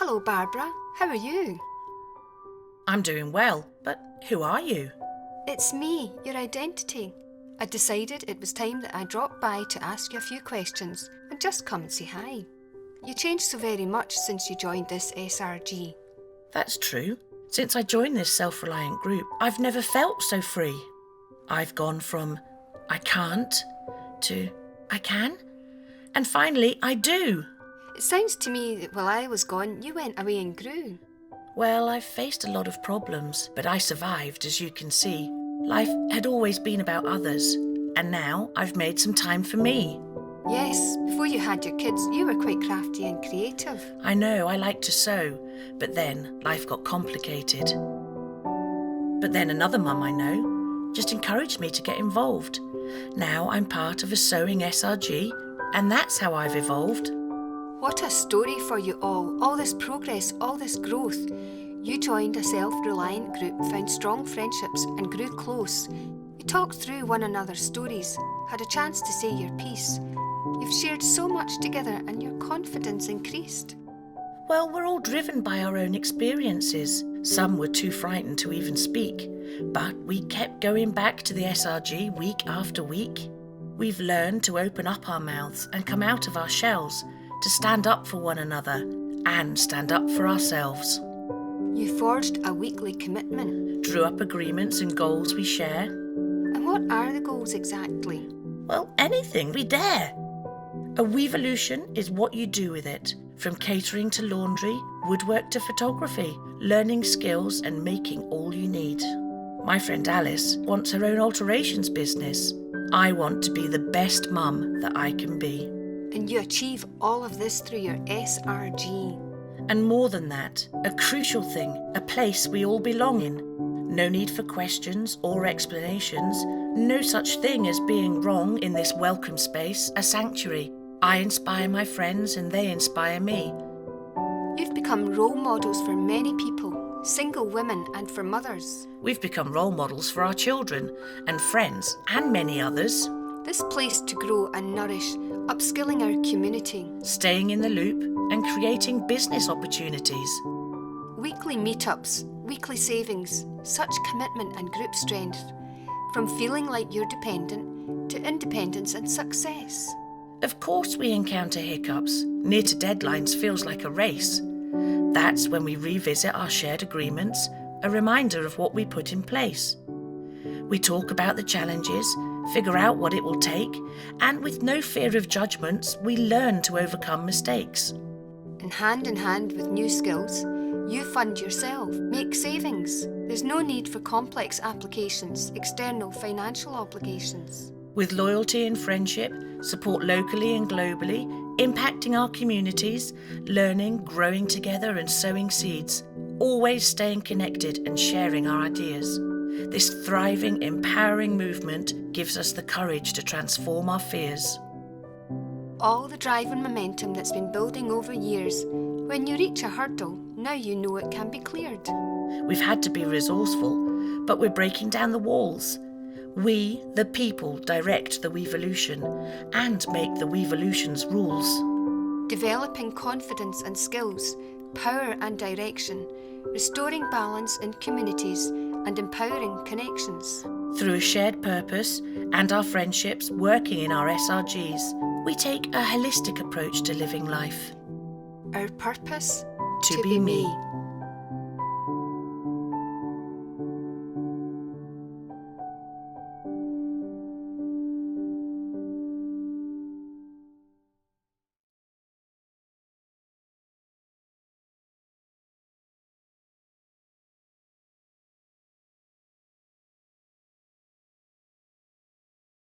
Hello, Barbara. How are you? I'm doing well, but who are you? It's me, your identity. I decided it was time that I dropped by to ask you a few questions and just come and say hi. You changed so very much since you joined this SRG. That's true. Since I joined this Self-Reliant group, I've never felt so free. I've gone from I can't to I can, and finally I do. It sounds to me that while I was gone, you went away and grew. Well, I've faced a lot of problems, but I survived, as you can see. Life had always been about others, and now I've made some time for me. Yes, before you had your kids, you were quite crafty and creative. I know I like to sew, but then life got complicated. But then another mum I know just encouraged me to get involved. Now I'm part of a sewing SRG, and that's how I've evolved. What a story for you all this progress, all this growth. You joined a self-reliant group, found strong friendships and grew close. You talked through one another's stories, had a chance to say your piece. You've shared so much together and your confidence increased. Well, we're all driven by our own experiences. Some were too frightened to even speak, but we kept going back to the SRG week after week. We've learned to open up our mouths and come out of our shells, to stand up for one another and stand up for ourselves. You forged a weekly commitment. Drew up agreements and goals we share. And what are the goals exactly? Well, anything we dare. A Weevolution is what you do with it, from catering to laundry, woodwork to photography, learning skills and making all you need. My friend Alice wants her own alterations business. I want to be the best mum that I can be. And you achieve all of this through your SRG. And more than that, a crucial thing, a place we all belong in. No need for questions or explanations. No such thing as being wrong in this welcome space, a sanctuary. I inspire my friends and they inspire me. You've become role models for many people, single women and for mothers. We've become role models for our children and friends and many others. This place to grow and nourish, upskilling our community. Staying in the loop and creating business opportunities. Weekly meetups, weekly savings, such commitment and group strength. From feeling like you're dependent to independence and success. Of course we encounter hiccups. Near to deadlines feels like a race. That's when we revisit our shared agreements, a reminder of what we put in place. We talk about the challenges, figure out what it will take, and with no fear of judgments, we learn to overcome mistakes. And hand in hand with new skills, you fund yourself, make savings. There's no need for complex applications, external financial obligations. With loyalty and friendship, support locally and globally, impacting our communities, learning, growing together and sowing seeds, always staying connected and sharing our ideas. This thriving, empowering movement gives us the courage to transform our fears. All the drive and momentum that's been building over years, when you reach a hurdle, now you know it can be cleared. We've had to be resourceful, but we're breaking down the walls. We, the people, direct the Weevolution and make the Weevolution's rules. Developing confidence and skills, power and direction, restoring balance in communities and empowering connections. Through a shared purpose and our friendships working in our SRGs, we take a holistic approach to living life. Our purpose? To be me.